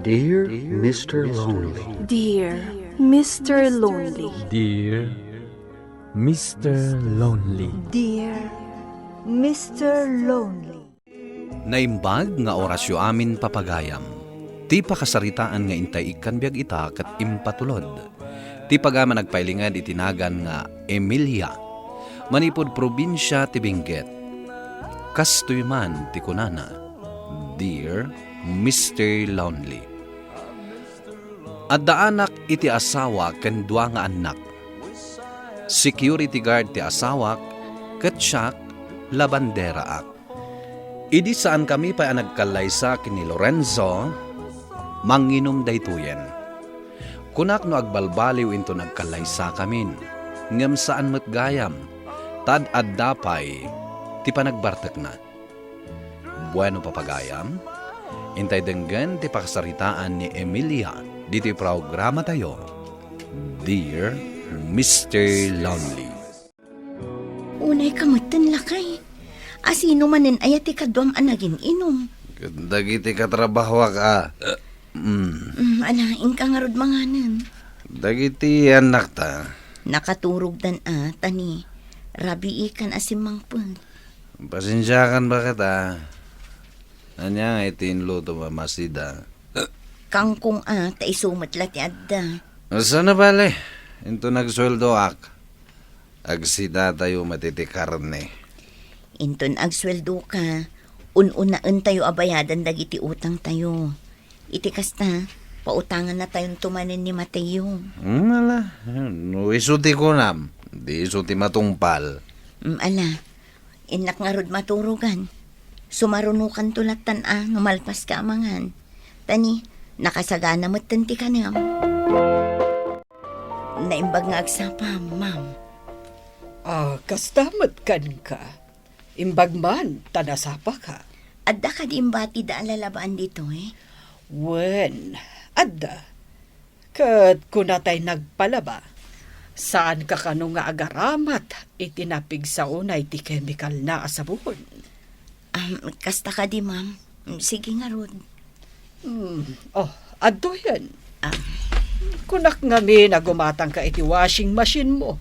Dear Mr. Lonely. Dear Mr. Lonely. Dear Mr. Lonely. Dear Mr. Lonely. Naimbag nga orasyo amin papagayam. Ti pakasaritaan nga intay ikan biag ita kat impatulod. Ti pagama nagpailingad itinagan nga Emilia. Manipod probinsya ti Benguet. Kastoy man ti kunana. Dear Mr. Lonely. Adda anak iti asawa ken dua nga anak. Security guard ti asawa ket siak labandera ak. Idi saan kami pa nagkalaysa kini Lorenzo manginom daytoyen. Kunak no agbalbaliw into nagkalaysa kamin. Ngem saan met gayam tad addapay ti panagbartek na. Bueno papagayam, intay denggan ti pakasaritaan ni Emilia diti programa tayo. Dear Mr. Lonely. Unay kamutan lakay. Asino manen ayat ikadwam anagin inom. Dagiti katrabaho ka. Alaing ka nga rod manganan. Dagiti anak ta. Nakaturog dan tani. Rabi ikan asimangpun. Pasensyakan ba kita? Anya nga itinluto mamasida. Kangkong taisumat lati adda. Sana bale? Into nagsweldo ak. Agsida tayo matitikarne. Inton agsweldo ka. Ununaan tayo abayadan dagiti utang tayo. Iti kasta, pautangan na tayong tumanin ni Mateo. Ala, no isuti ko nam. Di isuti matungpal. Ala, inak nga rod maturugan. Sumarunukan tulatan numalpas ka amangan. Tani, nakasagana mo't tanti ka niyam. Naimbag nga agsapa, ma'am. Kastamat kan ka. Imbag man, tanasapa ka. Adda ka di imbati da alalabaan dito Wen, adda. Kat kunatay nagpalaba. Saan ka kano nga agaramat itinapig sa unay ti chemical na asabon? Kasta ka di, ma'am. Sige nga rod. Adto yan. Kunak nga mi nagumatang ka iti washing machine mo.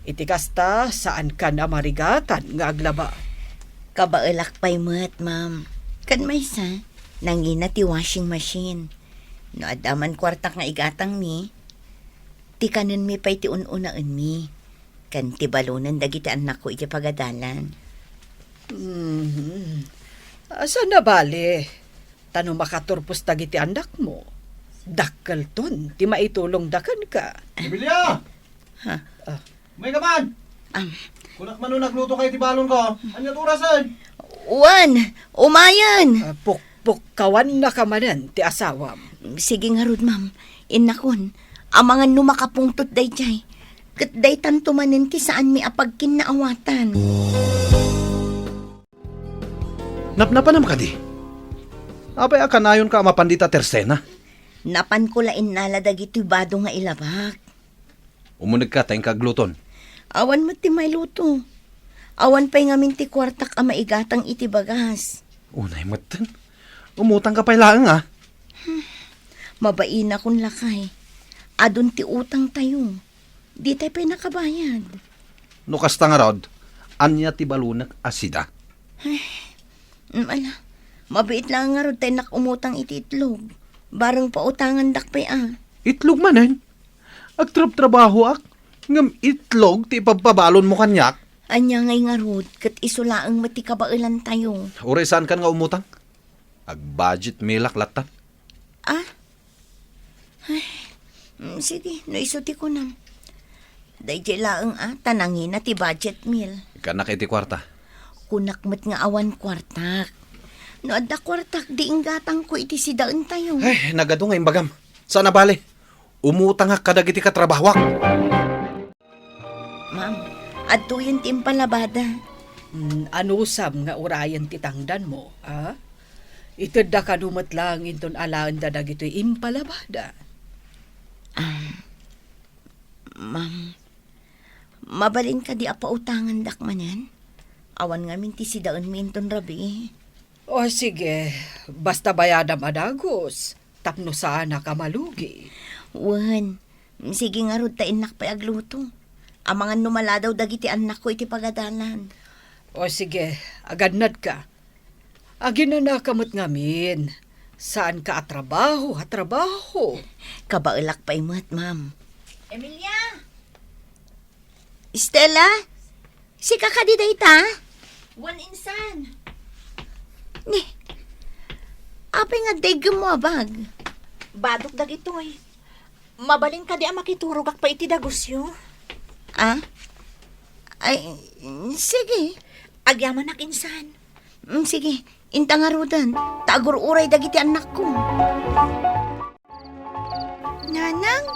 Iti kasta saan ka na marigatan nga aglaba. Kabaelak pa'y mat, ma'am. Kan may sa, nangina ti washing machine. No adaman kwartak nga igatang mi, ti kanon mi pa'y ti ununaan mi. Kan ti balunan dagiti anak ko iti pagadalan. Asa na bali? Tano makaturpos dagiti anak mo. Dakkel ton, ti maitulong dakan ka. Emilia! May kaman! Kunak man nagluto kayo ti balon ko. Anyat orasan? Juan! Umayan! Pukpuk kawan na kamanan ti asawam. Sige nga rod, ma'am. Inakon, amangan numakapungtot day jay. Kat day tantumanin ti saan mi apagkin na awatan. Napnapanam ka di? Apay akanayon ka mapandita tersena. Napan ko lain nala dagiti bado nga ilabak. Umunag ka tayong kagluton. Awan mo ti may luto. Awan pa'y ngamin ti kwartak a maigatang iti bagas. Unay matan. Umutang ka pa'y laang Mabain akong lakay. Adun ti utang tayo. Di tayo pa'y nakabayad. No kasta nga rod, anya ti balunak asida. Ala, mabait lang nga rod tayo nakumutang iti itlog. Barang pautangan dakpay Itlog manen. Agtrab-trabaho ak. Ngam itlog ti pagpabalon mo kanyak. Anya ngay nga rod, kat isulaang mati kabailan tayo. Oresan kan nga umutang? Ag-budget milak latan. Sige, naisuti ko na. Dahil laang tanangin na ti budget meal. Ikanak iti kwarta. Kunakmat nga awan kwartak. No adda kwartak, di inggatang ko iti sidaan tayo. Ay, nagado nga imbagam. Sana bale? Umutang ha kadag iti katrabahwak. Ma'am, adto yun timpalabada. Anusam nga urayan ti tangdan mo, Itad da kanumat lang inton alaan da dagito'y impalabada. Ma'am, mabalin ka di apautangan dakmanan? Awan nga minti sidaan minton rabi. O sige, basta bayadam adagos. tapno sana ka malugi. Wan, sige nga rod ta inak pa agluto. Amangan numala daw dagiti anak ko iti pagadalan. O sige, agadnad ka. Agin na nakamot ngamin. Saan ka atrabaho? Kabailak pa imot, ma'am. Emilia! Stella? Si kakadiday ta? One insan. Ni, apay nga degem mo abag. Badok dagitoy. Mabalin ka di ang makiturugak pa iti dagusyo. Ah? Ay, sige. Agyaman nak insan. Sige, inta nga rodan. Tagur-uray dagiti anak ko. Nanang,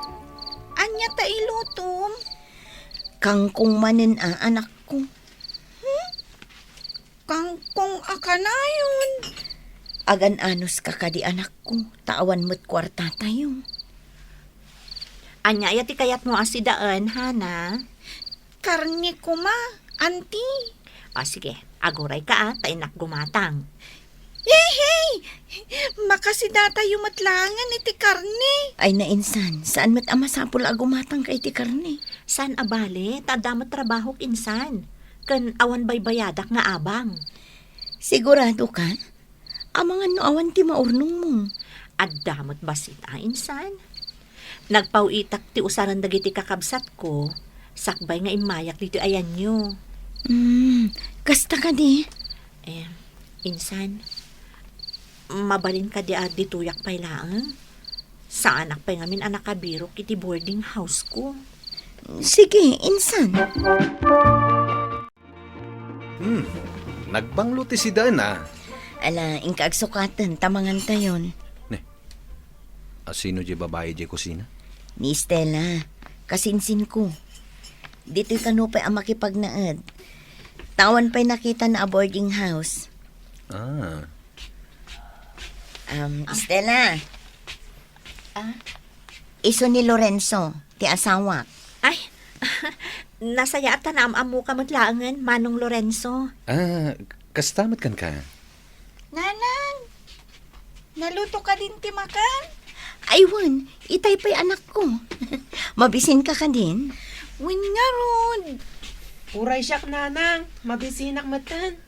anya ta ilutom? Kangkong manin anak ko. Kangkong akanayon. Agan-anos ka kadi anak ko. Taawan mo't kwarta tayo. Anya ti kayat mo asidaan, Hana? Karni ko ma, auntie. O sige, aguray ka tainak gumatang. Hey! Makasidata yung matlangan iti karni. Ay nainsan, saan mo't amasapul agumatang ka iti karne? San abale, tadamat trabaho insan. Kan awan baybayadak nga abang. Sigurado ka? Amangan no awan ti maurnong mo. Addamot basit insan. Nagpauitak ti usaran dagiti kakabsat ko. Sakbay nga imayak dito ayan nyo. Kasta ka di? Insan, mabalin ka di tuyak pay laang. Sa anak pay ngamin anak kabirok iti boarding house ko. Sige, insan. Nagbanglo ti si Dana. Ala, ingkaagsukatan, tamangan tayon. Sino di babae di kusina? Ni Stella, kasinsin ko. Dito'y kanupay ang makipagnaad. Tawan pa'y nakita na a boarding house. Stella. Iso ni Lorenzo, ti asawa. Ay, nasaya at tanam-amu ka matlaangan, Manong Lorenzo. Kastamat kan ka? Nanang, naluto ka din ti makan? Aywan, itay pa'y anak ko. Mabisin ka din? Win nga ron. Uray siyak, nanang. Mabisinak matan.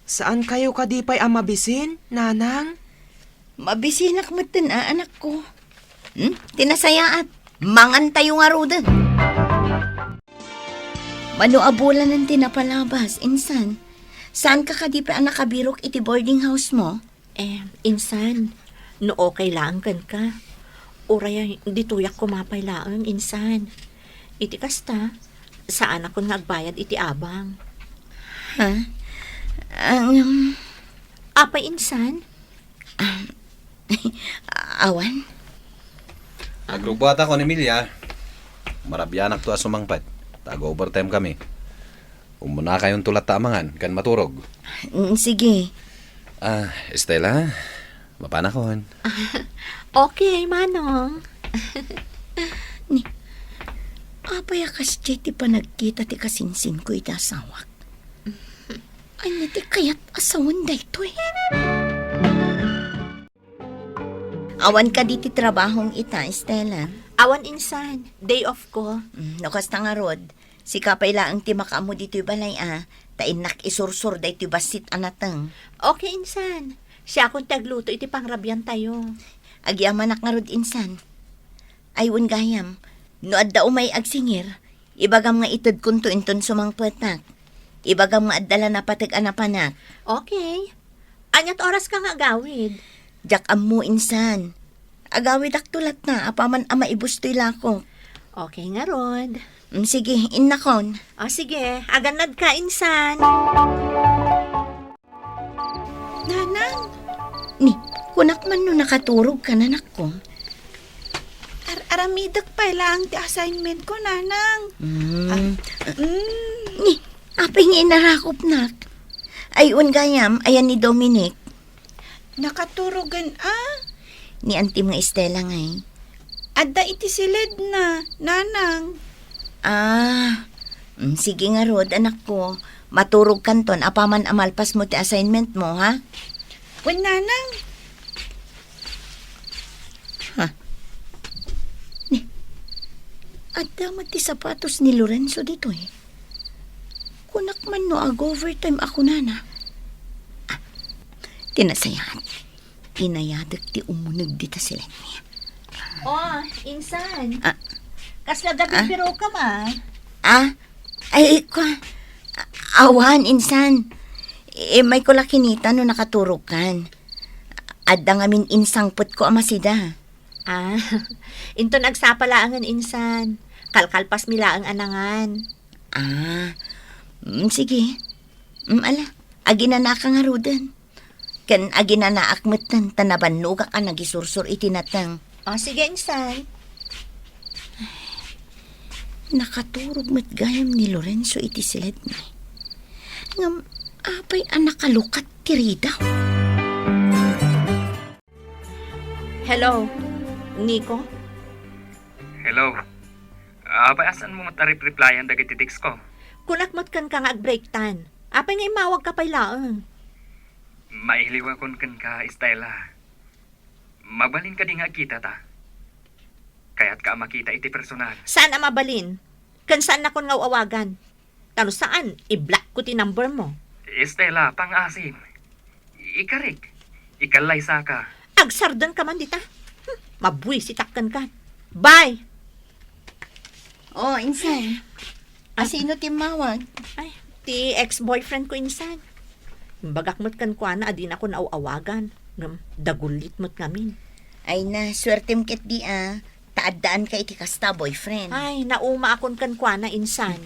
Saan kayo kadipay ang mabisin, nanang? Mabisinak matan, anak ko. Tinasayaat. Mangan tayo nga rodan. Manuabulan ng tinapalabas, insan. Saan ka kadipay ang nakabirok iti boarding house mo? Insan, no okay lang kan ka. Uray, di tuyak kumapay lang, insan. Iti kasta, sa anak ko nagbayad iti abang. Ha? Apay, insan? Awan? Nagrugbuhat ako ni Emilia. Marabyanak to asumangpad. Tag-overtime kami. Umuna kayong tulat taamangan, kan maturog. Sige. Stella, mapanakon. Okay, Manong. Apay akas ti pa nagkita ti kasinsin ko iti asawak. Ay niti kayat asawan da ito eh. Awan ka di ti trabahong ita, Stella. Awan, insan. Day off ko. Nakas nga rod. Si kapay laang ti makaamo dito'y balay Tainak isursur da ito'y basit anatang. Okay, insan. Siya akong tagluto iti pangrabyan tayo. Agyamanak nga rod, insan. Aywan gayam. No adda umay agsingir, ibagam nga itod kunto inton sumang petak. Ibagam nga addala na patag anapanak. Okay. Anyat oras ka nga agawid. Jak ammo, insan. Agawid aktulat na, apaman ama ibustoy lako. Okay nga, Rod. Sige, innakon. Sige, aganad ka, insan. Nanang. Ni, kunak man no nakaturog ka, nanak ko. Aramidak pa lang ti assignment ko, nanang. Ni, apay nga inarakop nak. Ayun gayam, ayan ni Dominic. Nakaturugan, Ni Auntie mga Estela ngay. Adda iti silid na, nanang. Sige nga Rod, anak ko. Maturog kanton, apaman amalpas mo ti assignment mo, ha? Wen, nanang. At damat ti sapatos ni Lorenzo dito eh. Kunak man no ag-overtime ako nana. Tinasayan. Tinayadag ti umunag dita sila niya. Oh, insan. Kasla gabi pero ka ma. Ay, awan, insan. May kula kinita no nakaturukan. Adda ngamin insangpot ko amasida. Into nagsapalaangan insan. Kalkalpas mila ang anangan. Sige. Ala, aginana ka nga rudan. Kan aginana akmetan tanaban nuga ka nagisursur itinatang. Sige insan. Nakaturog mat gayam ni Lorenzo iti silid ni. Ngam, apay anak kalukat tiridaw. Hello, Nico? Hello. Apay asan mo matarip-replyan dagiti text ko? Kunakmat kan ka nga ag-break tan. Apay nga imawag ka pa'y laang. Mailiwa kon kan ka, Estela. Mabalin ka di nga kita ta. Kaya't ka makita iti personal. Saan ang mabalin? Kan saan na kon nga awagan? Tano saan? I-block ko ti number mo. Estela, pang-asim. Ikarik. Ikalay sa ka. Agsardan ka man dita. Mabwisitakkan ka. Bye! Insan. Sino timawag? Ay, ti ex-boyfriend ko insan. Bagakmot kan kwa na adin ako nauawagan. Dagulit mo't ngamin. Ay na, swertem ket di Taadaan ka iti kasta boyfriend. Ay, nauma akon kan kwa na insan.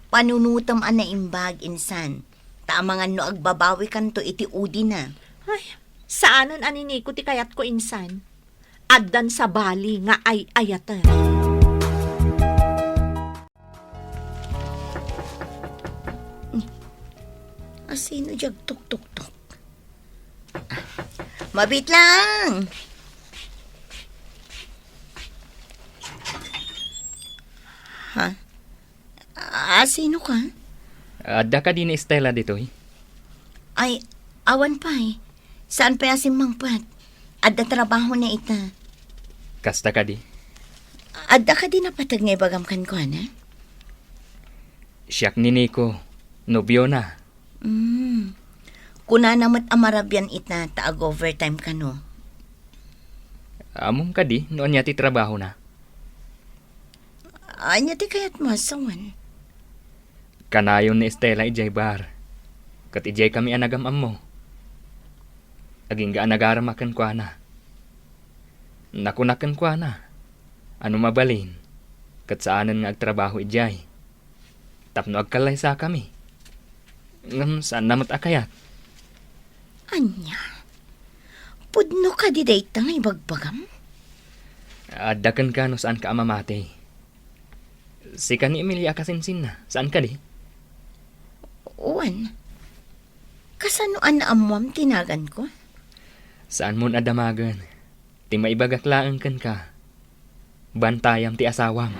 Panunutam na imbag insan. Taamangan no agbabawi kan to iti udi na. Ay, saanan anini ko ti kayat ko insan? Addan sa bali nga ay ayata. Sino jag tuk-tuk-tuk? Mabit lang! Sino ka? Adda ka din Estela dito eh. Ay, awan pa eh. Saan pa yasin mangpat? Adda trabaho na ita. Kasta ka di. Adda ka din napatag nga ibagam kan ko, na? Siyak ni Nico. Nobyo na. Kuna namat amarabyan ita taag overtime ka no. Amom ka di, noon niya ti trabaho na. Anya ti kayat masawan. Kanayon ni Estela ijay bar. Kat ijay kami anagam mo. Aging ga anagaramakan kwa na. Nakunakan kwa na. Ano mabalin? Kat saanan nga agtrabaho ijay. Tapno agkalay sa kami. Ngam saan namat akayat? Anya? Pudno ka di dayta nga ibagbagam? Adakan ka no saan ka amamate. Si ka ni Emilia kasinsin na. Saan ka di? Uwan. Kasanoan na amuam tinagan ko? Saan mo nadamagan? Ti maibagaklaan kan ka. Bantayam ti asawam.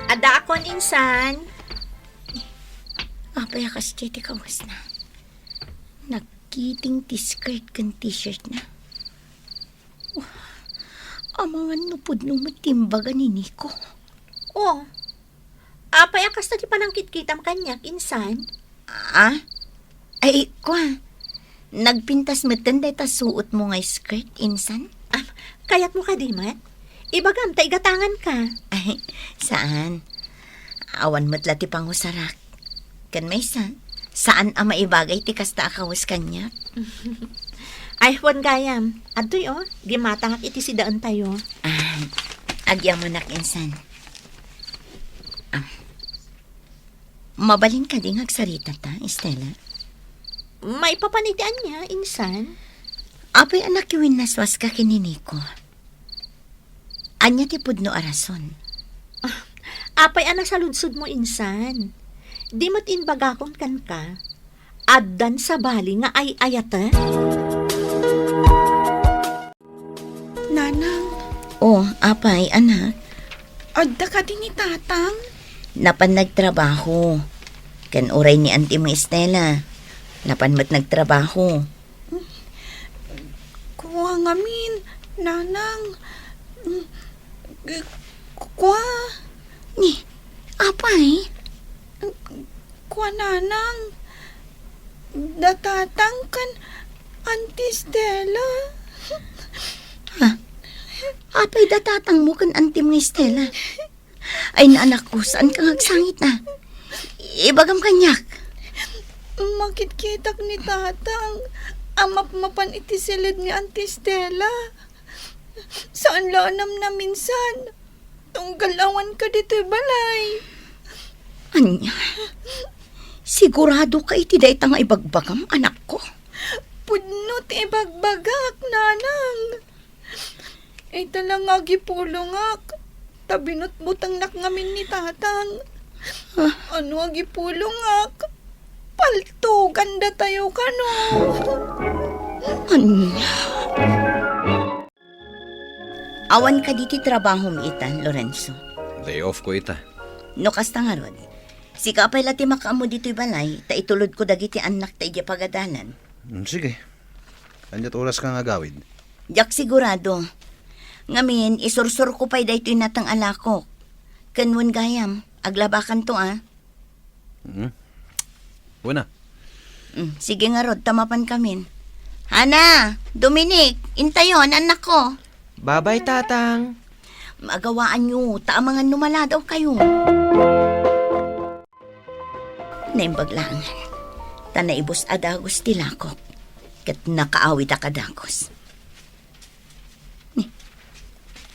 Ada akon insan. Apay akas ti kawas na. Nagkiting ti skirt kan t-shirt na. Amangan no pudno matimbaga ni Nico. Apay akas na di panangkit-kitam kanyak, insan. Ay, kwa. Nagpintas matanda ta suot mo nga skirt, insan? Kayat mo ka di, Mat? Ibagam, taigatangan ka. Ay, saan? Awan mo't lati pangusarak. Kan may saan ang maibagay ti kasta akawas kanyak? Ay, huwan gayam. Adoy, gimatangak iti sidaan tayo. Agyam mo nak, insan. Mabalin ka din agsarita ta, Estela? May papanitian niya, insan. Apay anak yuwin naswas ka kinini ko. Anya ti pudno arason. Apay anak sa lunsod mo, insan. Di mo't inbagakon kan ka. Addan sa bali nga ay ayata. Nanang, Apay, anak. adda ka din ni tatang. Napan nagtrabaho. Kan uray ni Auntie mo Estela. Napan mat nagtrabaho. Kuha ngamin, nanang. Kwa, Ni, apay? kwa nanang. Datatang kan Auntie Stella. Apay datatang mo kan anti mga Estela. Ay naanak ko, saan kang agsangit na? Ibagam kanyak. Makitkitak ni tatang. Amap-mapan iti silid ni Auntie Stella. Saan lanam na minsan? Tunggalawan ka dito'y balay. Anya, sigurado ka iti day nga ibagbagam, anak ko. Pudno ti ibagbagak, nanang. Ay talang nga gipulungak. Tabinot butang nakngamin ni tatang. Ano nga gipulungak? Palto, ganda tayo ka no. Anya. Awan ka diti trabaho mi itan, Lorenzo. Day off ko ita. No kasta nga ron. Si kapay lati makaamo dito'y balay, ta itulod ko dagiti anak ta iti pagadalan. Sige. Anyat oras ka nga gawid. Jak sigurado. Ngamin, isursur ko pa'y dayto'y natang alakok. Kanwan gayam, aglabakan to Una. Sige nga rod, tamapan kamin. Hana, Dominic, intayon, anak ko. Babay, tatang. Magawaan nyo, taamangan numala daw kayo. Naimbag lang. Tanaibos adagos tilakok. Kat nakaawit akadagos. Ni,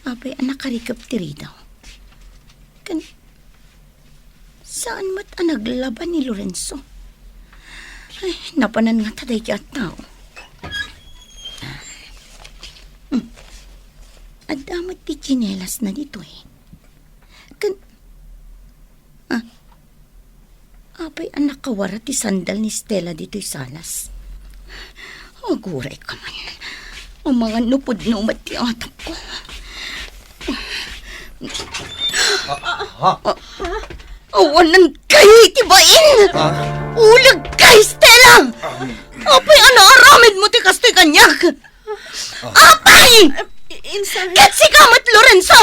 apay anak karikap tiri daw. Saan mat anaglaban ni Lorenzo? Ay, napanan nga taday kaya tao. Adamat ti chinelas na dito apay anak kawara ti sandal ni Stella dito'y salas. Aguray ka man. Ang mga nupod na umat ti atak ko. Awanan kayo itibain! Ulag kay Stella! Apay anaaramid mo ti kastoy kanyak! Apay! Ket si kamat Lorenzo!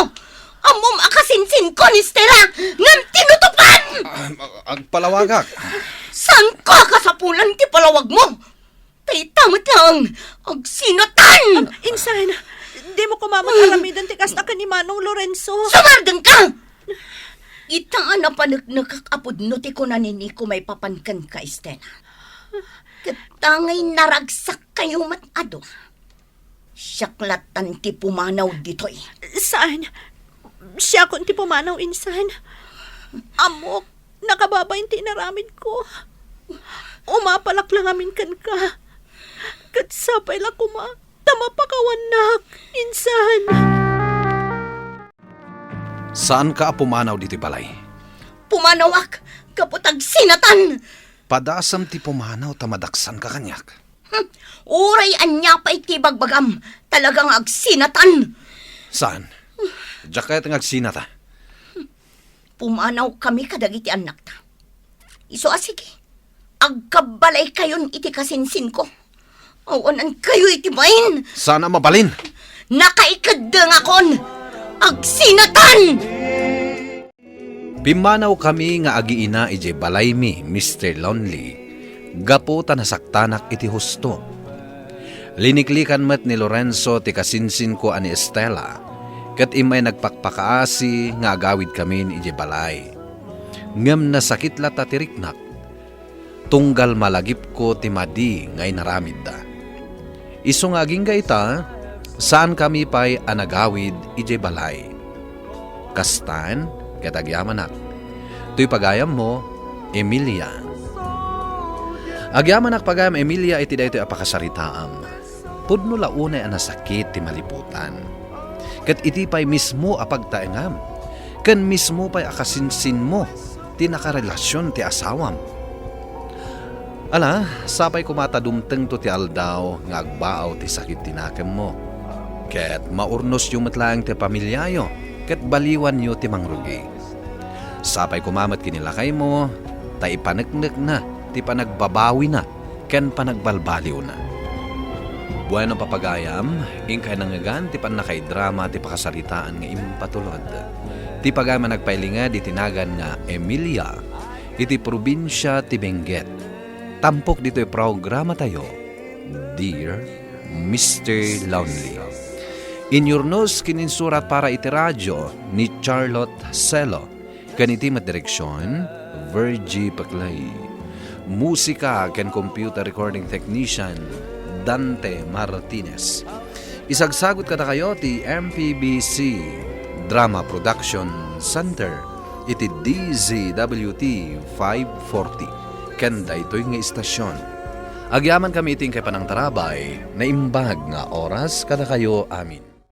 Amom akasinsin ko ni Stella ngam tinutupan! Agpalawagak. Saan ka kasapulan ti palawag mo? Tay tamat lang! Agsinatan! Insan, di mo kumamakaramidan ti kasta ni Manong Lorenzo. Sumardang ka! Itaan na panagkakapod no ti kunanini ko may papankan ka, Stella. Katangay naragsak kayo matado. Siyaklatan ti pumanaw dito'y. Saan? Siya kung ti pumanaw, insan. Amok, nakababay ti naramid ko. Umapalak lang amin kan ka. Katsapay lang kuma, tamapakawanak, insan. Saan ka pumanaw diti balay? Pumanawak, kaputag sinatan. Padasam ti pumanaw tamadaksan ka kanyak. Uray anya pa iti bagbagam, talagang agsinatan. Saan? Diyak kaya tangag ta. Pumanaw kami kadagiti anak ta. Iso asige, agkabalay kayon iti kasinsin ko. Awanan kayo iti bain. Sana mabalin. Nakaikadang akon, agsinatan! Pimanaw kami nga agiina ije balay mi, Mr. Lonely. Gapo ta nasaktanak iti husto. Liniklikan met ni Lorenzo ti kasinsin ko ani Estela. Kat imay nagpakpakaasi nga agawid kami ni ije balay. Ngem nasakit lata tiriknak. Tunggal malagip ko ti madi ngay naramid da. Iso nga aging gaita, saan kami pa'y anagawid ije balay. Kastan, katagyaman Tuy pagayam mo, Emilia. Agyaman pagayam Emilia iti daytoy apakasaritaam. Pudno launay anasakit ti maliputan. Kat iti pa'y mismo apagtaengam. Kan mismo pa'y akasinsin mo ti nakarelasyon ti asawam. Ala, sapay kumatadumteng to ti aldaw nga agbaaw ti sakit tinakem mo. Ket maurnos yung matlaang ti pamilyayo, ket baliwan yo ti mangrugi. Sapay kumamat kinilakay mo, ta ipaneknek na, ti panagbabawi na, ken panagbalbaliw na. Bueno papagayam, ingkay nangagan ti panakay drama ti pakasaritaan nga impatulod. Ti pagayam nagpailinga di tinagan nga Emilia, iti probinsya ti Benguet. Tampok dito'y programa tayo, Dear Mr. Lonely. Inyurnos kininsurat para iti radyo ni Charlotte Celo, kaniti madireksyon, Virgie Paclay. Musika ken computer recording technician, Dante Martinez. Isagsagot kada kayo ti MPBC Drama Production Center iti DZWT 540 kenda ito'y nga istasyon. Agyaman kami iting kay panang tarabay na imbag nga oras kada kayo amin.